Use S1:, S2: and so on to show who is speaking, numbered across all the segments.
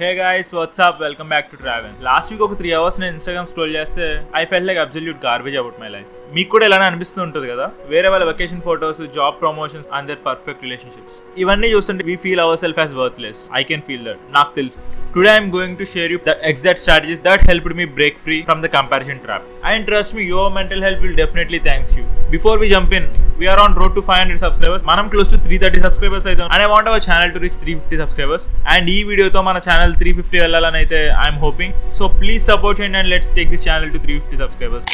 S1: Hey guys, what's up? Welcome back to Travel. Last week ఒక 3 hours నేను Instagram scroll చేస్తే I felt like absolute garbage about my life. మీకు కూడా ఇలానే అనిపిస్తూ ఉంటుంది కదా? వేరే వాళ్ళ vacation photos, job promotions and their perfect relationships. ఇవన్నీ చూస్తుంటే we feel ourselves as worthless. I can feel that. నాకు తెలుసు. Today I'm going to share you the exact strategies that helped me break free from the comparison trap. And trust me, your mental health will definitely thanks you. Before we jump in, we are on road to 500 subscribers. Manam close to 330 subscribers aitham. And I want our channel to reach 350 subscribers. And ee video tho mana channel 350 vellalani aithe I am hoping. So please support it and let's take this channel to 350 subscribers.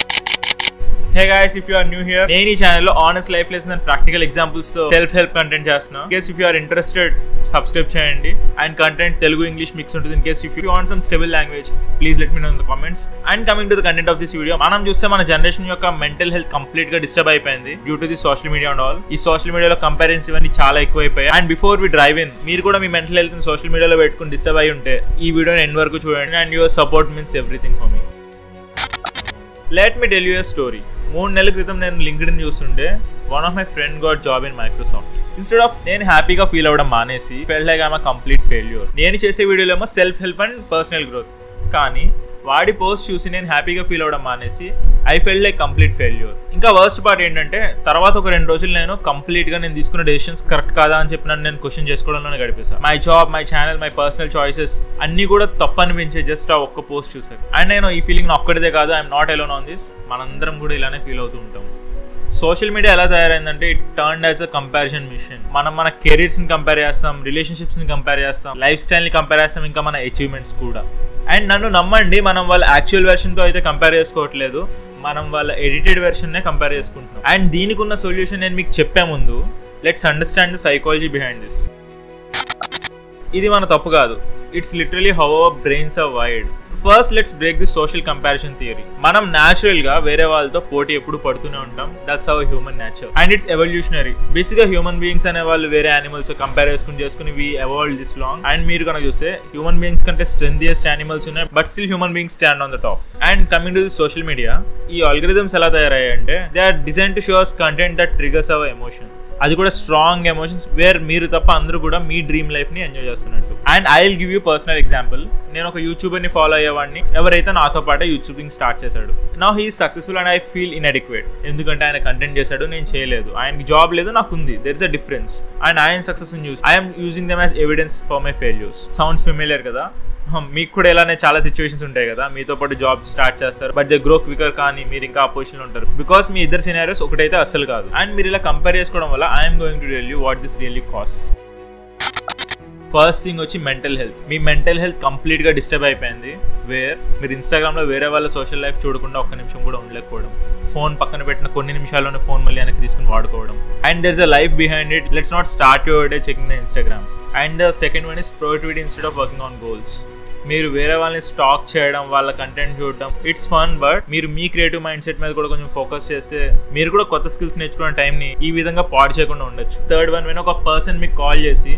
S1: Hey guys, if you are new here, నేను ఈ ఛానల్లో honest life lessons and practical examples self help content చేస్తున్నా. In case if you are interested, subscribe చేయండి. And content Telugu English mix ఉంటుంది. In case if you want some stable language, please let me know in the comments. And coming to the content of this video, మనం చూస్తే మన generation యొక్క mental health complete గా disturb అయిపోయింది due to the social media and all. ఈ social మీడియాలో comparisons ఇవన్నీ చాలా ఎక్కువైపోయాయి. And before we drive in, మీరు కూడా మీ మెంటల్ హెల్త్ ని సోషల్ మీడియాలో పెట్టుకుని డిస్టర్బ్ అయి ఉంటే ఈ వీడియోని ఎండ్ వరకు చూడండి. And your support means everything for me. Let me tell you a story. 3 నెలల క్రితం నేను లింక్డ్ఇన్ చూస్తుంటే one of my friend got job in Microsoft. Instead of నేను హ్యాపీగా ఫీల్ అవ్వడం మానేసి felt like I'm complete failure. నేను చేసే వీడియోలో ఏమో self help and personal growth, కానీ వాడి పోస్ట్ చూసి నేను హ్యాపీగా ఫీల్ అవ్వడం మానేసి I felt like complete failure. ఇంకా వర్స్ట్ పార్ట్ ఏంటంటే తర్వాత ఒక 2 రోజులు నేను కంప్లీట్గా నేను తీసుకున్న డెసిషన్స్ కరెక్ట్ కాదా అని చెప్పి నేను క్వశ్చన్ చేసుకోవడంలోనే గడిపేసాను. My job, my channel, my personal choices అన్నీ కూడా తప్పు అనిపించే జస్ట్ ఆ ఒక్క పోస్ట్ చూసారు. అండ్ నేను ఈ ఫీలింగ్ ఒక్కడిదే కాదు, I'm not alone on this. మనందరం కూడా ఇలానే ఫీల్ అవుతూ ఉంటాం. సోషల్ మీడియా ఎలా తయారైందంటే it turned as a comparison machine. మనం మన కెరీర్స్ని కంపేర్ చేస్తాం, రిలేషన్షిప్స్ని కంపేర్ చేస్తాం, లైఫ్ స్టైల్ని కంపేర్ చేస్తాం, ఇంకా మన అచీవ్మెంట్స్ కూడా. అండ్ నన్ను నమ్మండి, మనం వాళ్ళ యాక్చువల్ వెర్షన్తో అయితే కంపేర్ చేసుకోవట్లేదు, మనం వాళ్ళ ఎడిటెడ్ వెర్షన్నే కంపేర్ చేసుకుంటున్నాం. అండ్ దీనికి ఉన్న సొల్యూషన్ నేను మీకు చెప్పే ముందు let's understand the psychology behind this. ఇది మన తప్పు కాదు, it's literally how our brains are wired. First let's break the social comparison theory. మనం న్యాచురల్ గా వేరే వాళ్ళతో పోటీ ఎప్పుడు పడుతూనే ఉంటాం. That's our human nature and it's evolutionary. Basic గా హ్యూమన్ బీయింగ్స్ అనే వాళ్ళు వేరే యానిమల్స్ కంపేర్ చేసుకుని we evolve this long. And మీరు కనుక చూస్తే హ్యూమన్ బీయింగ్స్ కంటే స్ట్రెంథియస్ట్ యానిమల్స్ ఉన్నాయి, but still human beings stand on the top. And coming to the social media, ఈ ఆల్గరిథమ్స్ ఎలా తయారయ్యాయంటే they are design to show us content that triggers our emotion. అది కూడా స్ట్రాంగ్ ఎమోషన్స్ వేర్ మీరు తప్ప అందరూ కూడా మీ డ్రీమ్ లైఫ్ ని ఎంజాయ్ చేస్తున్నట్టు. And I will give you personal example. నేను ఒక యూట్యూబర్ ని ఫాలో అయ్యేవాడిని, ఎవరైతే నాతో పాటే యూట్యూబింగ్ స్టార్ట్ చేశాడు. Now he is successful and I feel inadequate. ఎందుకంటే ఆయన కంటెంట్ చేశాడు, నేను చేయలేదు. ఆయనకి జాబ్ లేదు, నాకు ఉంది. There is a difference. And ఆయన సక్సెస్ ని చూసి I'm using them as evidence for my failures. Sounds familiar కదా? మీకు కూడా ఇలానే చాలా సిచ్యువేషన్స్ ఉంటాయి కదా, మీతో పాటు జాబ్ స్టార్ట్ చేస్తారు బట్ దే గ్రో క్వికర్, కానీ మీరు ఇంకా అపోజిషన్ ఉంటారు బికాస్ మీ ఇద్దరు సినారియోస్ ఒకటైతే అస్సలు కాదు. అండ్ మీరు ఇలా కంపేర్ చేసుకోవడం వల్ల I'm going to tell you what this really cost. First thing వచ్చి మెంటల్ హెల్త్. మీ మెంటల్ హెల్త్ కంప్లీట్గా డిస్టర్బ్ అయిపోయింది వేర్ మీరు ఇన్స్టాగ్రామ్లో వేరే వాళ్ళ సోషల్ లైఫ్ చూడకుండా ఒక్క నిమిషం కూడా ఉండలేకపోవడం, ఫోన్ పక్కన పెట్టిన కొన్ని నిమిషాల్లోనే ఫోన్ మళ్ళీ వెనక్కి తీసుకుని వాడుకోవడం. And there is a life behind it. Let's not start your day checking the Instagram. And the second one is productivity instead of working on goals. మీరు వేరే వాళ్ళని స్టాక్ చేయడం, వాళ్ళ కంటెంట్ చూడడం ఇట్స్ ఫన్, బట్ మీరు మీ creative mind set మీద కూడా కొంచెం ఫోకస్ చేస్తే మీరు కూడా కొత్త స్కిల్స్ నేర్చుకునే టైంని ఈ విధంగా పాడు చేయకుండా ఉండొచ్చు. థర్డ్ వన్, వెన్ ఒక పర్సన్ మీకు కాల్ చేసి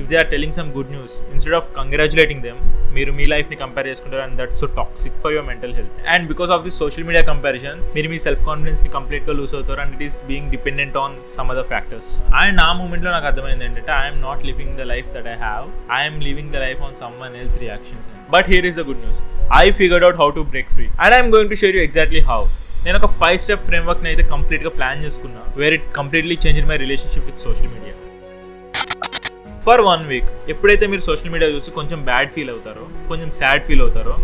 S1: if they are telling some good news, instead of congratulating them, మీరు మీ లైఫ్ ని కంపేర్ చేసుకుంటారు. And that's so toxic for your mental health. And because of this social media comparison మీరు మీ self confidence ని complete గా loose అవుతారు. And it is being dependent on some other factors. And ఆ moment లో నాకు అర్థమైంది ఏంటంటే I'm not living the life that I have, I'm living the life on some one else reactions. But here is the good news, I figured out how to break free and I'm going to share you exactly how. నేను ఒక 5 step framework ని అయితే complete గా plan చేసుకున్నా where it completely change my relationship with social media. For 1 week ఎప్పుడైతే మీరు social media చూసి కొంచెం బ్యాడ్ ఫీల్ అవుతారో, కొంచెం సాడ్ ఫీల్ అవుతారో,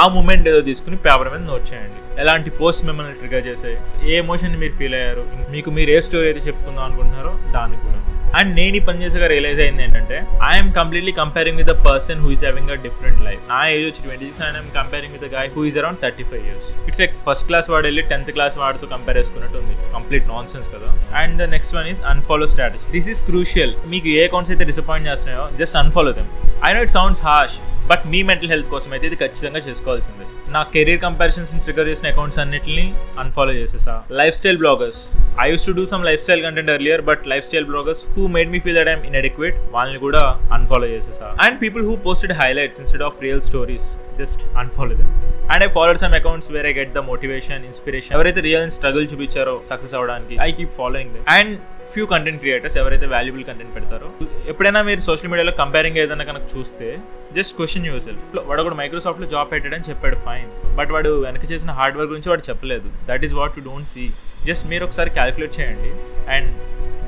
S1: ఆ మూమెంట్ ఏదో తీసుకుని పేపర్ మీద నోట్ చేయండి. ఎలాంటి పోస్ట్ మిమ్మల్ని ట్రిగర్ చేసాయి, ఏ ఎమోషన్ మీరు ఫీల్ అయ్యారు, మీకు మీరు ఏ స్టోరీ అయితే చెప్పుకుందాం అనుకుంటున్నారో దాన్ని కూడా. అండ్ నేను ఈ పని చేసాక రియలైజ్ అయింది ఏంటంటే I'm completely comparing with the person who is having a different life. నా ఏజ్ వచ్చి 26 and I'm comparing with the guy who is around 35 years. It's like first class వాడు వెళ్ళి 10th క్లాస్ వాడితో కంపేర్ చేసుకున్నట్టు ఉంది. Complete nonsense కదా. And the next one is unfollow strategy. This is crucial. మీకు ఏ accounts అయితే disappoint చేస్తున్నాయో just unfollow them. I know it sounds harsh, but మీ మెంటల్ హెల్త్ కోసం అయితే ఇది ఖచ్చితంగా చేసుకోవాల్సిందే. నా కెరీర్ కంపారిజన్స్ ని ట్రిగర్ చేసిన అకౌంట్స్ అన్నిటిని అన్ఫాలో చేసేసా. Lifestyle bloggers, I use to do some lifestyle content earlier, but lifestyle bloggers who made me feel that I'm inadequate, వాళ్ళని కూడా అన్ఫాలో చేసేసా. And people who posted highlights instead of real stories just unfollow them. And I followed some accounts where I get the motivation, inspiration. ఎవరైతే real struggle చూపించారో success అవడానికి, I keep following them. And few content creators ఎవరైతే valuable content పెడతారో. ఎప్పుడైనా మీరు social మీడియాలో comparing ఏదైనా కనుక చూస్తే జస్ట్ క్వశ్చన్ యువర్ సెల్ఫ్. వాడు కూడా మైక్రోసాఫ్ట్లో జాబ్ పెట్టాడని చెప్పాడు, ఫైన్, బట్ వాడు వెనక చేసిన హార్డ్ వర్క్ గురించి వాడు చెప్పలేదు. That is what you don't see. Just మీరు ఒకసారి క్యాలిక్యులేట్ చేయండి అండ్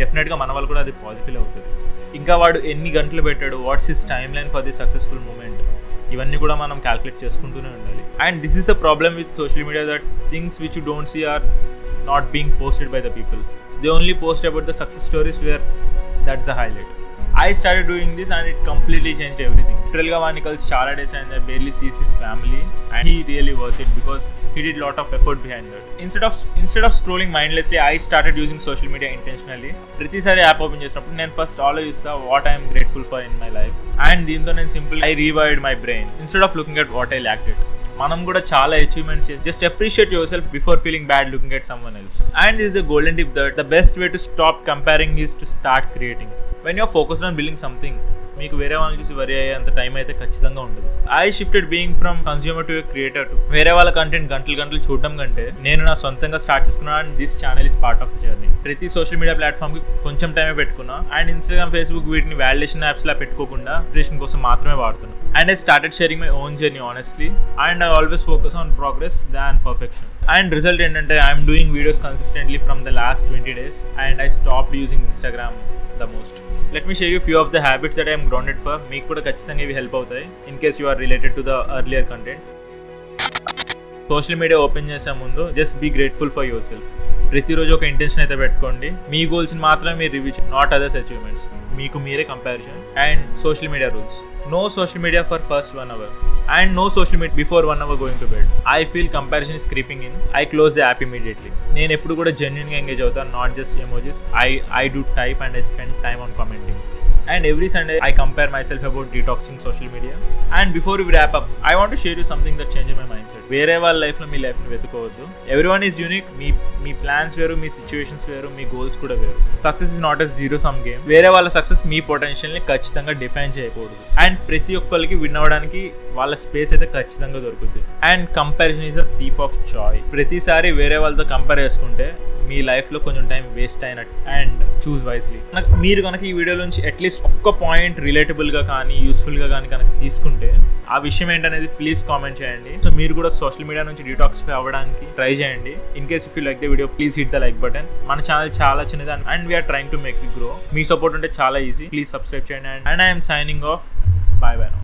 S1: డెఫినెట్గా మన వాళ్ళు కూడా అది పాజిటివ్ అవుతుంది. ఇంకా వాడు ఎన్ని గంటలు పెట్టాడు, what's his time line for the successful moment, ఇవన్నీ కూడా మనం క్యాలిక్యులేట్ చేసుకుంటూనే ఉండాలి. And this is the problem with social media, that things which you don't see are not being posted by the people. They only post about the success stories where that's the highlight. I started doing this and it completely changed everything. Literally vaani kalisi chaala days and I barely sees his family and he really worth it because he did lot of effort behind that. Instead of scrolling mindlessly, I started using social media intentionally. ప్రతిసారి app open చేసినప్పుడు నేను first ఆలోచిస్తా what I am grateful for in my life, and దీంతో నేను simple I rewired my brain instead of looking at what I lacked it. మనం కూడా చాలా achievements just appreciate your self before feeling bad looking at someone else. And this is a golden tip that the best way to stop comparing is to start creating. When you're focused on building something, మీకు వేరే వాళ్ళని చూసి వరి అయ్యేంత time అయితే ఖచ్చితంగా ఉండదు. I shifted being from consumer to creator to. వేరే వాళ్ళ కంటెంట్ గంటలు చూడడం కంటే నేను నా సొంతంగా స్టార్ట్ చేసుకున్నా and this channel is part of the journey. ప్రతి సోషల్ మీడియా ప్లాట్ఫామ్కి కొంచెం టైమే పెట్టుకున్నా అండ్ ఇన్స్టాగ్రామ్, ఫేస్బుక్ వీటిని వాలిడేషన్ యాప్స్ లా పెట్టుకోకుండా క్రియేషన్ కోసం మాత్రమే వాడుతున్నా. And I started sharing my own journey honestly and I always focus on progress than perfection. And result ఏంటంటే I'm doing videos consistently from the last 20 days and I stopped using Instagram the most. Let me share you few of the habits that I am grounded for. మీకు కూడా ఖచ్చితంగా ఇవి help అవుతాయి in case you are related to the earlier content. Social media open చేసే ముందు just be grateful for your self. ప్రతిరోజు ఒక intention అయితే పెట్టుకోండి. మీ గోల్స్ని మాత్రమే మీరు రివ్యూ చేయండి, నాట్ అదర్స్ అచీవ్మెంట్స్. మీకు మీరే comparison. And social media rules: no social media for first 1 hour and no social media before 1 hour going to bed. I feel comparison is creeping in. I close the app immediately. నేను ఎప్పుడు కూడా జెన్యున్గా engage అవుతాను, not just emojis. I do type and I spend time on commenting. And every Sunday I compare myself about detoxing social media. And before we wrap up, I want to share you something that changed my mindset. వేరే వాళ్ళ లైఫ్లో మీ లైఫ్ని వెతుకోవద్దు. Everyone is unique. మీ plans వేరు, మీ situations వేరు, మీ గోల్స్ కూడా వేరు. Success is not a zero sum game. వేరే వాళ్ళ సక్సెస్ మీ పొటెన్షియల్ని ఖచ్చితంగా డిఫైన్ చేయకూడదు. అండ్ ప్రతి ఒక్కరికి విన్ అవ్వడానికి వాళ్ళ స్పేస్ అయితే ఖచ్చితంగా దొరుకుతుంది. And comparison is a thief of Joy. ప్రతిసారి వేరే వాళ్ళతో కంపేర్ చేసుకుంటే మీ లైఫ్లో కొంచెం టైం వేస్ట్ అయినట్టు. And choose wisely. మీరు కనుక ఈ వీడియో నుంచి అట్లీస్ట్ ఒక్క పాయింట్ రిలేటబుల్గా కానీ యూస్ఫుల్గా కానీ కనుక తీసుకుంటే ఆ విషయం ఏంటనేది ప్లీజ్ కామెంట్ చేయండి. సో మీరు కూడా సోషల్ మీడియా నుంచి డీటాక్సిఫై అవ్వడానికి ట్రై చేయండి. In case if you like the video please hit the like button. మన ఛానల్ చాలా చిన్నది and we're trying to make it grow. మీ సపోర్ట్ ఉంటే చాలా ఈజీ. ప్లీజ్ సబ్స్క్రైబ్ చేయండి. And I'm signing off. Bye bye.